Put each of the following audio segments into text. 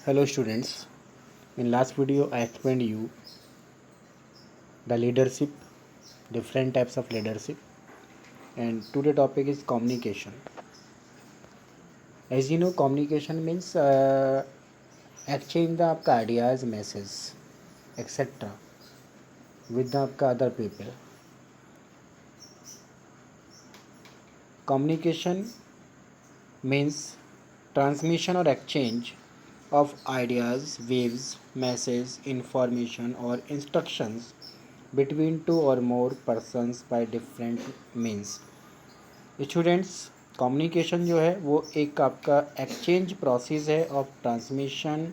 Hello students, in last video I explained you the leadership, different types of leadership, and today topic is communication. As you know, communication means exchange the आपका ideas, message, etc. with the आपका other people. Communication means transmission or exchange of ideas, waves, message, information or instructions between two or more persons by different means. Students, communication जो है वो एक आपका exchange process है of transmission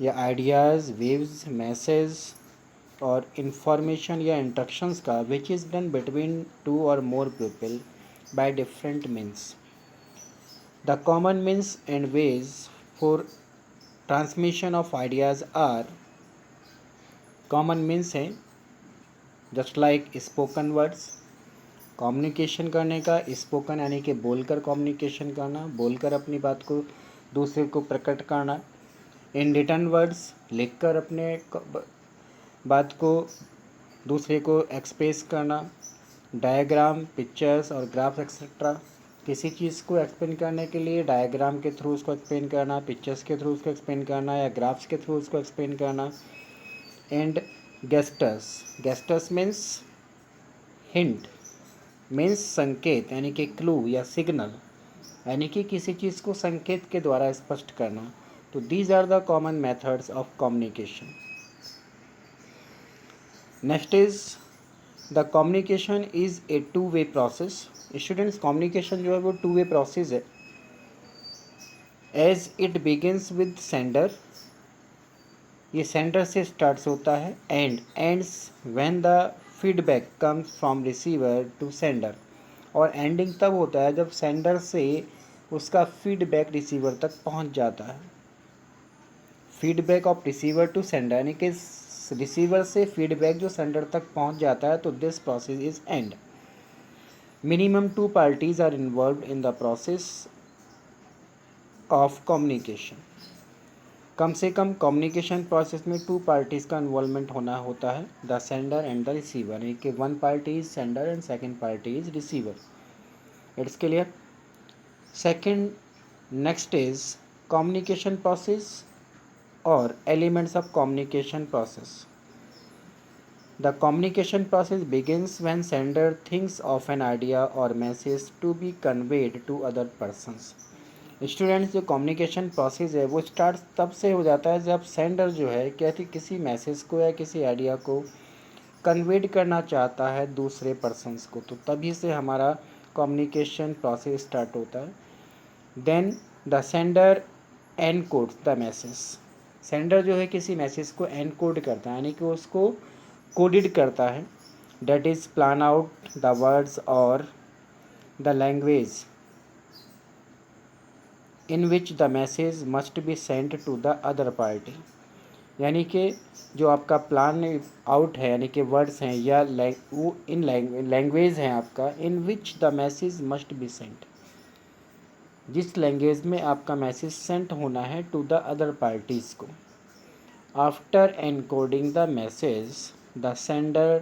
या ideas, waves, message और information या instructions का which is done between two और more people by different means. The common means and ways for transmission of ideas are. Common means हैं just like spoken words. Communication करने का spoken यानी कि बोलकर कम्युनिकेशन करना, बोलकर अपनी बात को दूसरे को प्रकट करना. इन रिटन वर्ड्स, लिखकर अपने बात को दूसरे को एक्सप्रेस करना. डायग्राम, पिक्चर्स और ग्राफ्स एक्सेट्रा. किसी चीज़ को एक्सप्लेन करने के लिए डायग्राम के थ्रू उसको एक्सप्लेन करना, पिक्चर्स के थ्रू उसको एक्सप्लेन करना या ग्राफ्स के थ्रू उसको एक्सप्लेन करना. And gestures. Gestures means hint, means संकेत यानी कि क्लू या सिग्नल, यानी कि किसी चीज़ को संकेत के द्वारा स्पष्ट करना. तो these are the common methods of communication. Next is the communication is a two way process. Students, communication जो है वो टू वे प्रोसेस है. As it begins with sender, ये सेंडर से स्टार्ट होता है, and ends when the feedback comes from receiver to sender. और ending तब होता है जब सेंडर से उसका फीडबैक रिसीवर तक पहुंच जाता है. Feedback of receiver to sender यानी कि रिसीवर से फीडबैक जो सेंडर तक पहुंच जाता है, तो this process is end. Minimum two parties are involve in the process of communication. कम से कम कम्युनिकेशन प्रोसेस में टू पार्टीज़ का इन्वॉल्वमेंट होना होता है, the sender and the receiver, यानी कि one party is sender and second party is receiver. It's clear. Second, next is communication process और elements of communication process. The communication process begins when sender thinks of an idea और message to be conveyed to other persons. Students, जो communication process है वो start तब से हो जाता है जब सेंडर जो है किसी मैसेज को या किसी आइडिया को कन्वेड करना चाहता है दूसरे पर्सन्स को, तो तभी से हमारा कम्युनिकेशन प्रोसेस स्टार्ट होता है. Then the sender encodes the message. Sender जो है किसी मैसेज को एनकोड करता है, यानी कि उसको कोडेड करता है. That is plan out the words और the language in which the message must be sent to the other party. यानी कि जो आपका प्लान आउट है, यानी कि वर्ड्स हैं या वो इन लैंग्वेज हैं आपका, in which the message must be sent, जिस लैंग्वेज में आपका मैसेज सेंट होना है टू द अदर पार्टीज़ को. After encoding the message, the sender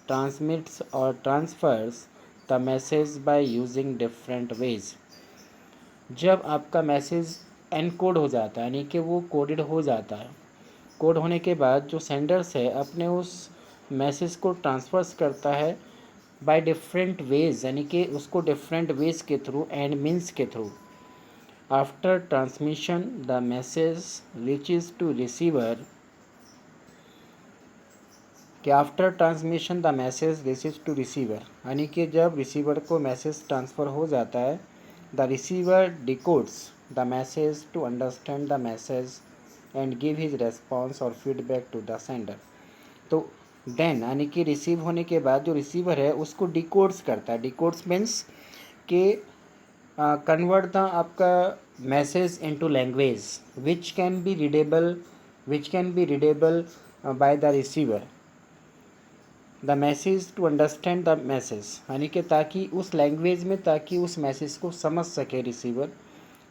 transmits और transfers the message by using different ways. जब आपका मैसेज एनकोड हो जाता है, यानी कि वो कोडेड हो जाता है, कोड होने के बाद जो सेंडर्स है अपने उस मैसेज को ट्रांसफर्स करता है बाय डिफरेंट वेज, यानी कि उसको डिफरेंट वेज के थ्रू एंड मीन्स के through. After transmission the message reaches to receiver, कि after transmission the message reaches to receiver, यानी कि जब रिसीवर को मैसेज ट्रांसफ़र हो जाता है, the receiver decodes the message to understand the message and give his response और feedback to the sender. तो देन यानी कि रिसीव होने के बाद जो रिसीवर है उसको डिकोड्स करता है. डिकोड्स मीन्स कि कन्वर्ट द आपका message into language which can be readable by the receiver, the message to understand the message, यानी कि ताकि उस लैंग्वेज में, ताकि उस मैसेज को समझ सके receiver.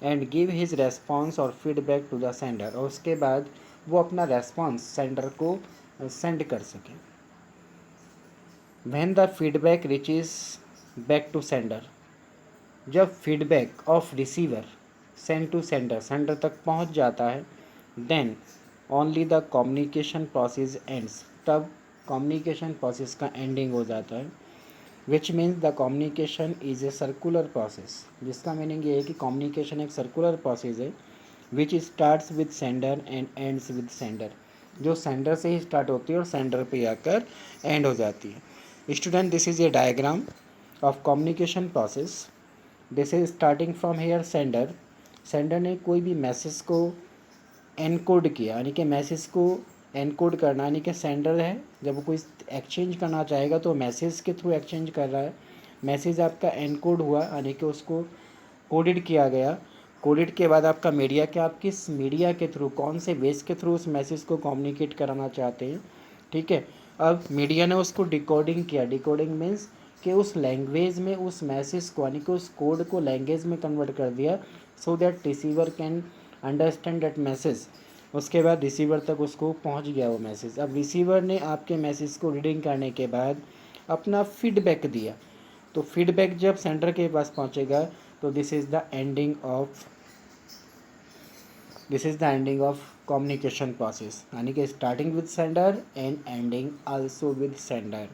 And give his response और फीडबैक टू द सेंडर, और उसके बाद वो अपना रेस्पॉन्स सेंडर को सेंड कर सके। When the feedback reaches back to sender, जब feedback of receiver send to sender, sender तक पहुंच जाता है, then only the communication process ends, तब कम्युनिकेशन प्रोसेस का एंडिंग हो जाता है। Which means the communication is a circular process, जिसका मीनिंग ये है कि कम्युनिकेशन एक सर्कुलर प्रोसेस है, which starts with sender and ends with sender, जो सेंडर से ही स्टार्ट होती है और सेंडर पे आकर एंड हो जाती है। Student, this is a diagram of communication process. This is starting from here sender, sender ने कोई भी मैसेज को एनकोड किया, यानी कि मैसेज को एनकोड करना, यानी कि सेंडर है जब वो कोई एक्सचेंज करना चाहेगा तो मैसेज के थ्रू एक्सचेंज कर रहा है। मैसेज आपका एनकोड हुआ, यानी कि उसको कोडेड किया गया। कोडेड के बाद आपका मीडिया, क्या आप किस मीडिया के थ्रू, कौन से वेज के थ्रू उस मैसेज को कम्युनिकेट कराना चाहते हैं, ठीक है। अब मीडिया ने उसको डिकोडिंग किया। डिकोडिंग मीन्स कि उस लैंग्वेज में उस मैसेज को, यानी कि उस कोड को लैंग्वेज में कन्वर्ट कर दिया, so that receiver can understand that message. उसके बाद रिसीवर तक उसको पहुंच गया वो मैसेज। अब रिसीवर ने आपके मैसेज को रीडिंग करने के बाद अपना फीडबैक दिया, तो फीडबैक जब सेंडर के पास पहुंचेगा तो this is the ending of communication process, यानी कि starting with sender and ending also with sender.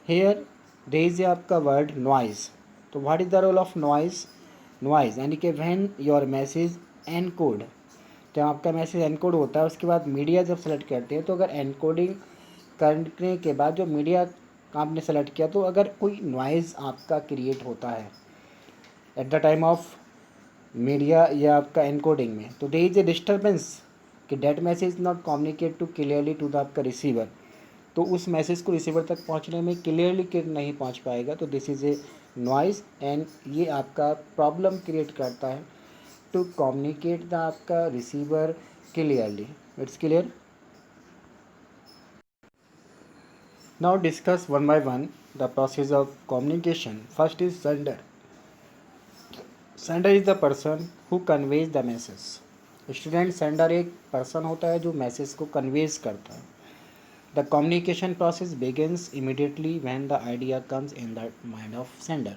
Here there is आपका वर्ड नॉइज। तो what is the role of noise? Noise यानी कि व्हेन योर मैसेज एनकोड, जब आपका message encode होता है उसके बाद मीडिया जब सेलेक्ट करते हैं, तो अगर एनकोडिंग करने के बाद जो मीडिया आपने सेलेक्ट किया, तो अगर कोई नॉइज़ आपका क्रिएट होता है at the time of media या आपका एनकोडिंग में, तो देयर इज ए डिस्टर्बेंस कि that message not communicate to clearly to the आपका रिसीवर, तो उस मैसेज को रिसीवर तक पहुंचने में क्लियरली नहीं पहुंच पाएगा, तो this is a noise and ये आपका प्रॉब्लम क्रिएट करता है टू कम्युनिकेट द आपका receiver clearly. It's clear? Now discuss one by one the process of communication. First is sender. Sender is the person who conveys the message. Student, sender एक person होता है जो message को conveys करता है। The communication process begins immediately when the idea comes in the mind of sender.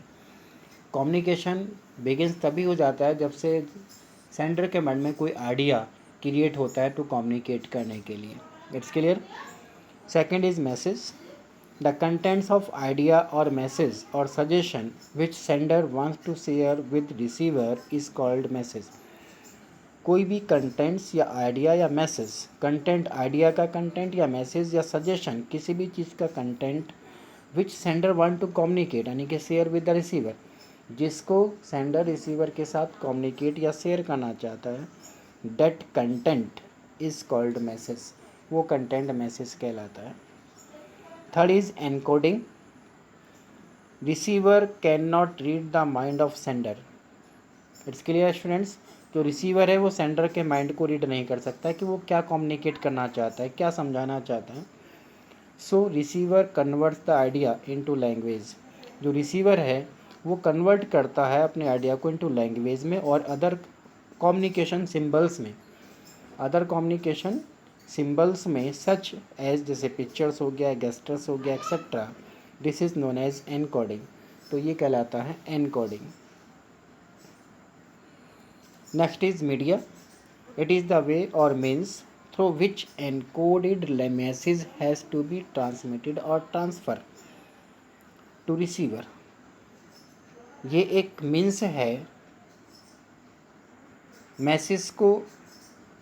Communication begins तभी हो जाता है जब से सेंडर के माइंड में कोई आइडिया क्रिएट होता है टू कम्युनिकेट करने के लिए। It's clear? Second is message. The contents of idea or message or suggestion which sender wants to share with receiver is called message। कोई भी कंटेंट्स या आइडिया या मैसेज, कंटेंट आइडिया का कंटेंट या message या सजेशन किसी भी चीज़ का content which sender want to communicate, यानी कि शेयर विद द रिसीवर, जिसको सेंडर रिसीवर के साथ कम्युनिकेट या शेयर करना चाहता है, that content is called message. वो कंटेंट मैसेज कहलाता है। Third is encoding. Receiver can not read the mind of sender. It's clear students? जो रिसीवर है वो सेंडर के माइंड को रीड नहीं कर सकता कि वो क्या कम्युनिकेट करना चाहता है, क्या समझाना चाहता है। So receiver converts the idea into language. जो रिसीवर है वो कन्वर्ट करता है अपने आइडिया को इनटू लैंग्वेज में और अदर कम्युनिकेशन सिंबल्स में, अदर कम्युनिकेशन सिंबल्स में, सच एज जैसे पिक्चर्स हो गया, गेस्टर्स हो गया, etcetera. This is known as encoding. तो ये कहलाता है encoding. Next is media. It is the way और means through which encoded message has to be transmitted और ट्रांसफ़र टू रिसीवर। ये एक मीन्स है मैसेज को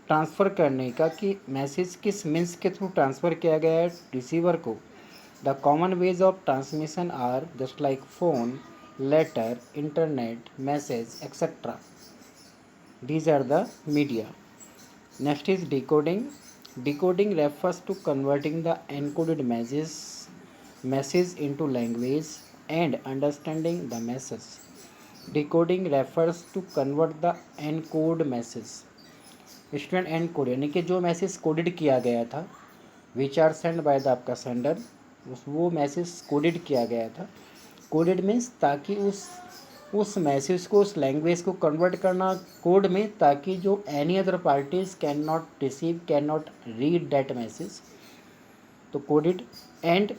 ट्रांसफ़र करने का, कि मैसेज किस मीन्स के थ्रू ट्रांसफ़र किया गया है रिसीवर को। The common ways of transmission are just like phone, letter, internet, message etcetera. These are the media. Next is decoding. Decoding refers to converting the encoded message into language and understanding the message. Decoding refers to convert the encoded message. Student encode यानी कि जो message coded किया गया था, which are send by the आपका sender, वो message coded किया गया था। कोडेड मीन्स ताकि उस उस मैसेज को, उस लैंग्वेज को कन्वर्ट करना कोड में, ताकि जो any other parties can not receive, can not read that message. तो कोडेड एंड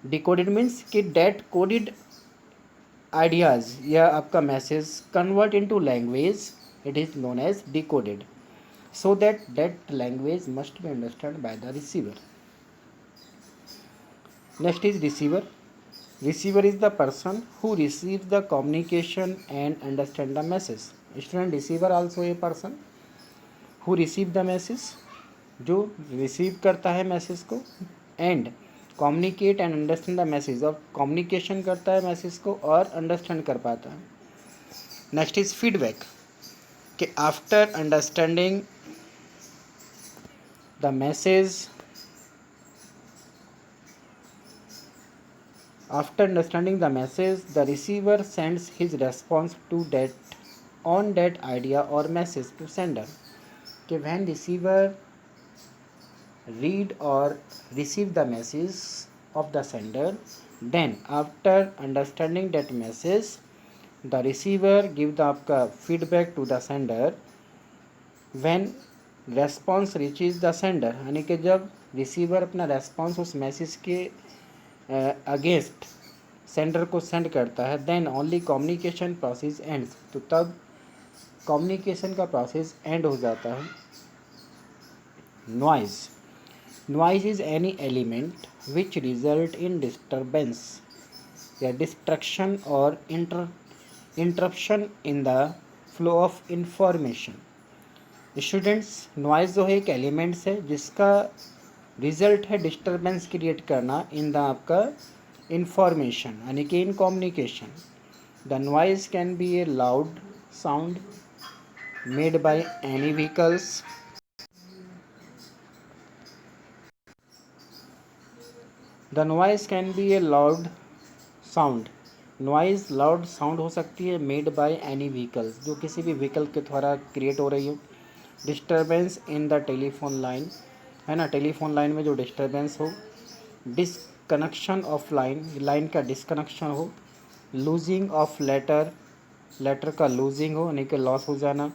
डिकोडेड मीन्स कि डेट कोडेड आइडियाज़ या आपका message convert into language, it is known as decoded, so that language must be understood by the receiver. Next is receiver. Receiver is the person who receives the communication and understand the message. Student, receiver also a person who receive the message, जो receive करता है message को, and communicate and understand the message, और communication करता है message को और understand कर पाता है. नेक्स्ट इज फीडबैक, कि after understanding the message, after understanding the message, the receiver sends his response to that, on that idea or message to sender. कि when receiver read or receive the message of the sender, then after understanding that message, the receiver give the आपका feedback to the sender. when response reaches the sender, यानी कि जब receiver अपना response उस message के against sender को send करता है, then only communication process ends, तो तब कम्युनिकेशन का प्रोसेस एंड हो जाता है. Noise, noise is any element which result in disturbance या डिस्ट्रक्शन और interruption in the flow of information. Students, noise जो है एक एलिमेंट्स है जिसका रिजल्ट है डिस्टर्बेंस क्रिएट करना इन द आपका इंफॉर्मेशन, यानी कि in communication. The noise can be A loud sound made by any vehicles. The noise can be A loud sound, noise loud sound हो सकती है मेड बाय एनी व्हीकल्स, जो किसी भी व्हीकल के द्वारा क्रिएट हो रही हो. Disturbance in the telephone line, है ना, टेलीफोन लाइन में जो डिस्टर्बेंस हो. डिसकनेक्शन ऑफ लाइन, लाइन का डिसकनेक्शन हो. लूजिंग ऑफ लेटर, लेटर का लूजिंग हो, यानी कि लॉस हो जाना.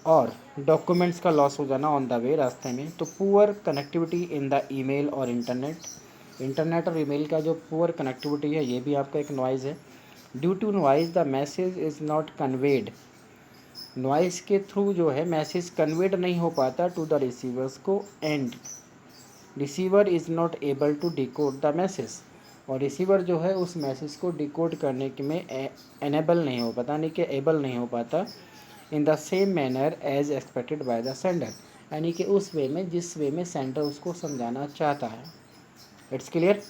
और डॉक्यूमेंट्स का लॉस हो जाना ऑन द वे, रास्ते में. तो poor connectivity in the email और इंटरनेट, इंटरनेट और ईमेल का जो पुअर कनेक्टिविटी है, ये भी आपका एक नॉइज़ है. Due to noise the message is not conveyed, noise के थ्रू जो है मैसेज कन्वेड नहीं हो पाता टू द रिसीवर्स को, and receiver is not able to decode the message, और रिसीवर जो है उस मैसेज को डिकोड करने के में एनेबल नहीं हो पाता, यानी कि एबल नहीं हो पाता in the same manner as expected by the sender, यानी कि उस वे में जिस वे में सेंडर उसको समझाना चाहता है. It's clear.